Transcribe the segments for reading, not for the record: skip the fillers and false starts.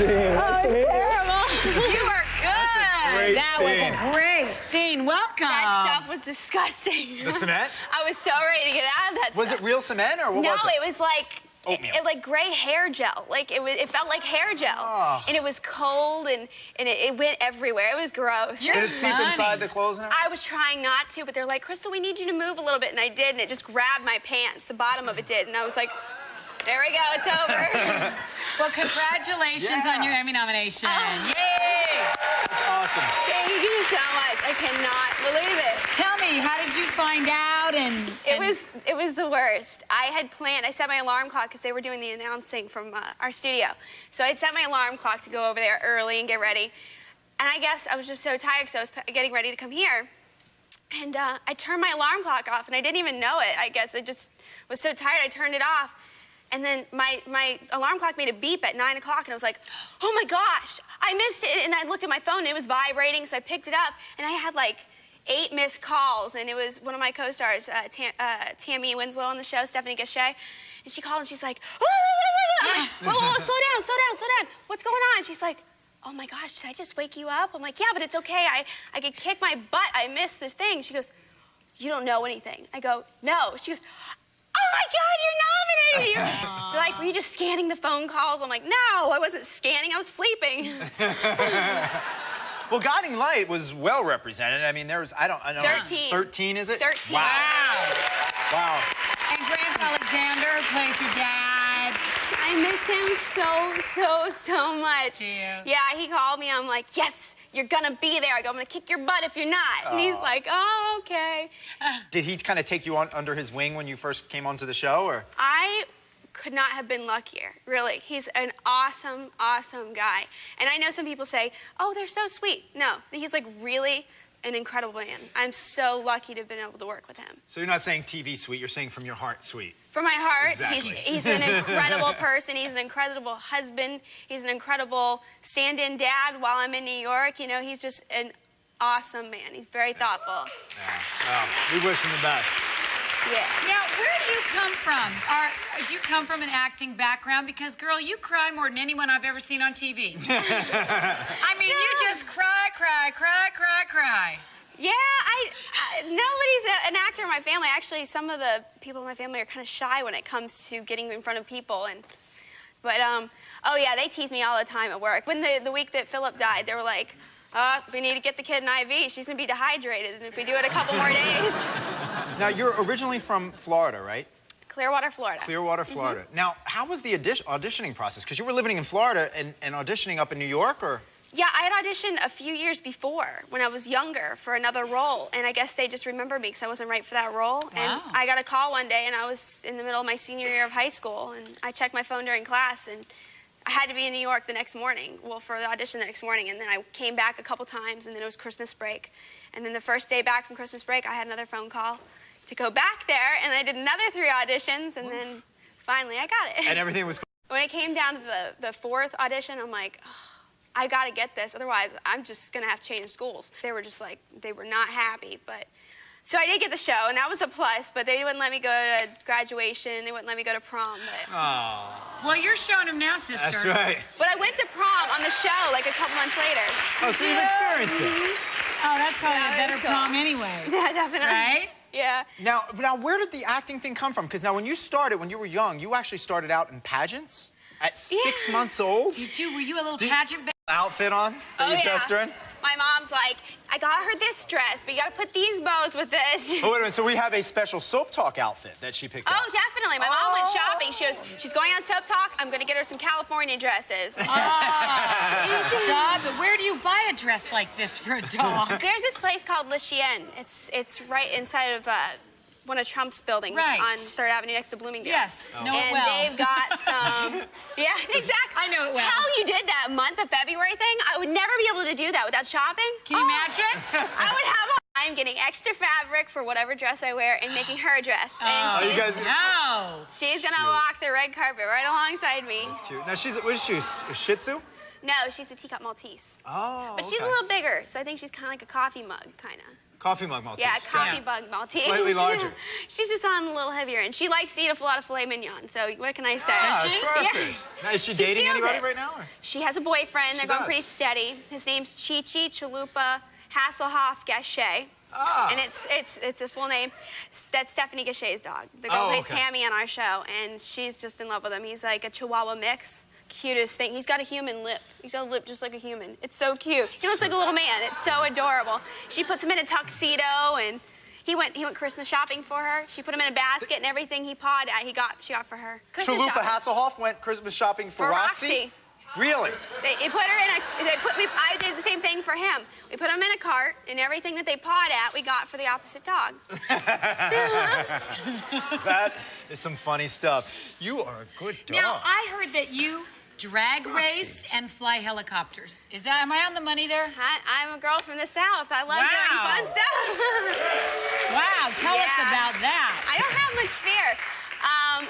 scene. Oh, terrible. You are good. That was a great scene. Welcome. That stuff was disgusting. The cement? I was so ready to get out of that Was stuff. it real cement or what No, was it? it was like Oatmeal. like gray hair gel. Like it felt like hair gel, and it was cold and it went everywhere. It was gross. You're Did it seep funny. inside the clothes and everything? I was trying not to, but they're like, Crystal, we need you to move a little bit, and I did, and it just grabbed my pants. The bottom of it did, and I was like, there we go, it's over. Well, congratulations on your Emmy nomination. Yay! That's awesome. Thank you so much. I cannot believe it. Tell me, how did you find out? It was the worst. I had planned, I set my alarm clock because they were doing the announcing from our studio. So I'd set my alarm clock to go over there early and get ready. And I guess I was just so tired because I was getting ready to come here. And I turned my alarm clock off and I didn't even know it. I guess I just was so tired I turned it off. And then my alarm clock made a beep at 9 o'clock, and I was like, oh my gosh, I missed it. And I looked at my phone, and it was vibrating, so I picked it up, and I had like 8 missed calls, and it was one of my co-stars, Tammy Winslow on the show, Stephanie Gachet, and she called, and she's like, whoa, slow down, what's going on? She's like, oh my gosh, did I just wake you up? I'm like, yeah, but it's okay, I could kick my butt, I missed this thing. She goes, you don't know anything. I go, no. She goes, oh my God, you're nominated! They're like, were you just scanning the phone calls? I'm like, no, I wasn't scanning, I was sleeping. Well, Guiding Light was well represented. I mean, there was, I don't know. 13. 13, is it? 13. Wow. Wow. Wow. And Grant Alexander plays your dad. I miss him so much. Do you? Yeah, he called me, I'm like, yes, you're gonna be there. I go, I'm gonna kick your butt if you're not. And he's like, oh, okay. Did he kind of take you under his wing when you first came onto the show, or? I could not have been luckier, really. He's an awesome, awesome guy. And I know some people say, oh, they're so sweet. No, he's like really an incredible man. I'm so lucky to have been able to work with him. So you're not saying TV sweet, you're saying from your heart sweet. From my heart, Exactly. he's an incredible person. He's an incredible husband. He's an incredible stand-in dad while I'm in New York. You know, he's just an awesome man. He's very thoughtful. Yeah. Well, we wish him the best. Yeah. Now, where do you come from? Do you come from an acting background? Because, girl, you cry more than anyone I've ever seen on TV. I mean, you just cry. Yeah, nobody's an actor in my family. Actually, some of the people in my family are kind of shy when it comes to getting in front of people. But oh yeah, they tease me all the time at work. When the week that Philip died, they were like, we need to get the kid an IV. She's gonna be dehydrated, and if we do it a couple more days. Now, you're originally from Florida, right? Clearwater, Florida. Clearwater, Florida. Now, how was the auditioning process? Because you were living in Florida and auditioning up in New York, or? Yeah, I had auditioned a few years before when I was younger for another role, and I guess they just remember me because I wasn't right for that role. Wow. And I got a call one day, and I was in the middle of my senior year of high school, and I checked my phone during class, and I had to be in New York the next morning, well, for the audition the next morning, and then I came back a couple times, and then it was Christmas break. And then the first day back from Christmas break, I had another phone call to go back there, and I did another 3 auditions, and then finally I got it. And everything was. When it came down to the 4th audition, I'm like, oh, I gotta get this, otherwise I'm just gonna have to change schools. They were just like, they were not happy, but. So I did get the show, and that was a plus, but they wouldn't let me go to graduation, they wouldn't let me go to prom, but. Oh. Well, you're showing him now, sister. That's right. But I went to prom on the show like a couple months later. Oh, so you've experienced it. Oh, that's probably Yeah, a better it was cool. prom anyway. Yeah, definitely. Right? Yeah. Now, where did the acting thing come from? Because now, when you started, when you were young, you actually started out in pageants at 6 months old. Were you a little pageant baby? Outfit on that you dressed her in? My mom's like, I got her this dress, but you gotta put these bows with this. Oh, wait a minute. So we have a special Soap Talk outfit that she picked out. Oh, definitely. My mom went shopping. She goes, she's going on Soap Talk. I'm gonna get her some California dresses. Stop it. Where do you buy a dress like this for a dog? There's this place called Le Chien. It's right inside of one of Trump's buildings on 3rd Avenue next to Bloomingdale's. Yes, know it and well. they've got some, yeah, exactly. I know it well. How you did that month of February thing, I would never be able to do that without shopping. Can you imagine? I would have I'm getting extra fabric for whatever dress I wear and making her a dress. And you guys. No. she's gonna walk the red carpet right alongside me. That's cute. Now, what is she, a Shih Tzu? No, she's a teacup Maltese. Oh, But she's a little bigger, so I think she's kind of like a coffee mug, kind of. Coffee mug Maltese. Yeah, coffee Yeah. bug Maltese. Slightly larger. She's just on a little heavier, and she likes to eat a lot of filet mignon. So what can I say? Ah, Is she? that's perfect. Yeah. Now, is she She dating steals anybody it. right now? Or? She has a boyfriend. She They're going does. pretty steady. His name's Chi-Chi Chalupa Hasselhoff Gachet. Ah. And it's a full name. That's Stephanie Gachet's dog. The girl plays okay. Tammy on our show, and she's just in love with him. He's like a Chihuahua mix. Cutest thing. He's got a human lip. He's got a lip just like a human. It's so cute. He looks like a little man. It's so adorable. She puts him in a tuxedo, and he went Christmas shopping for her. She put him in a basket, and everything he pawed at, she got for her. Christmas Chalupa shopping. Hasselhoff went Christmas shopping for Roxy? Really? They put her in I did the same thing for him. We put him in a cart, and everything that they pawed at, we got for the opposite dog. That is some funny stuff. You are a good dog. Now, I heard that you drag race and fly helicopters. Am I on the money there? I'm a girl from the South. I love Wow. doing fun stuff. Wow, tell us Yeah. about that. I don't have much fear.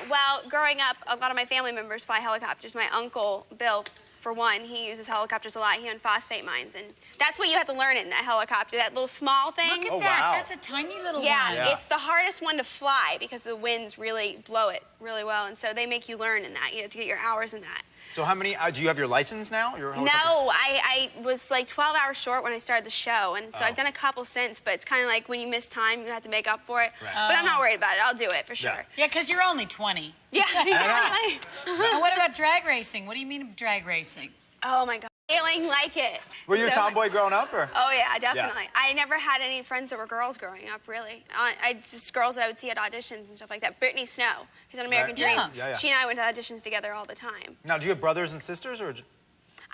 Well, growing up, a lot of my family members fly helicopters. My uncle, Bill, for one, he uses helicopters a lot. He owned phosphate mines, and that's what you have to learn in a helicopter, that little small thing. Look at Oh, that. wow. That's a tiny little Yeah, one. Yeah. it's the hardest one to fly because the winds really blow it really well, and so they make you learn in that. You have to get your hours in that. So how many, do you have your license now? Your helicopter? No, I was like 12 hours short when I started the show, and so Oh. I've done a couple since, but it's kind of like when you miss time, you have to make up for it. Right. But I'm not worried about it. I'll do it for sure. Yeah. Yeah, because you're only 20. Yeah, exactly. And what about drag racing? What do you mean drag racing? Oh my God. Feeling like it. Were you a So- tomboy growing up, or? Oh yeah, definitely. I never had any friends that were girls growing up, really. I just girls that I would see at auditions and stuff like that. Brittany Snow, who's on American Right. Dreams. Yeah. Yeah, yeah. She and I went to auditions together all the time. Now, do you have brothers and sisters, or?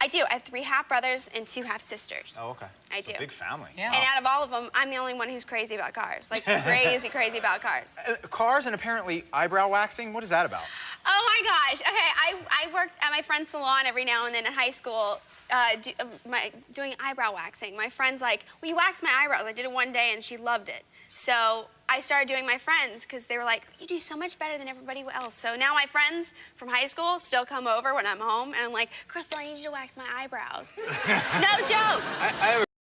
I do. I have 3 half brothers and 2 half sisters. Oh, okay. I It's a do. big family. Yeah. And out of all of them, I'm the only one who's crazy about cars. Like crazy, crazy about cars. Cars and apparently eyebrow waxing. What is that about? Oh my gosh. Okay, I worked at my friend's salon every now and then in high school doing eyebrow waxing. My friend's like, will you wax my eyebrows? I did it one day and she loved it. So I started doing my friends because they were like, you do so much better than everybody else. So now my friends from high school still come over when I'm home and I'm like, Crystal, I need you to wax my eyebrows. No joke. I have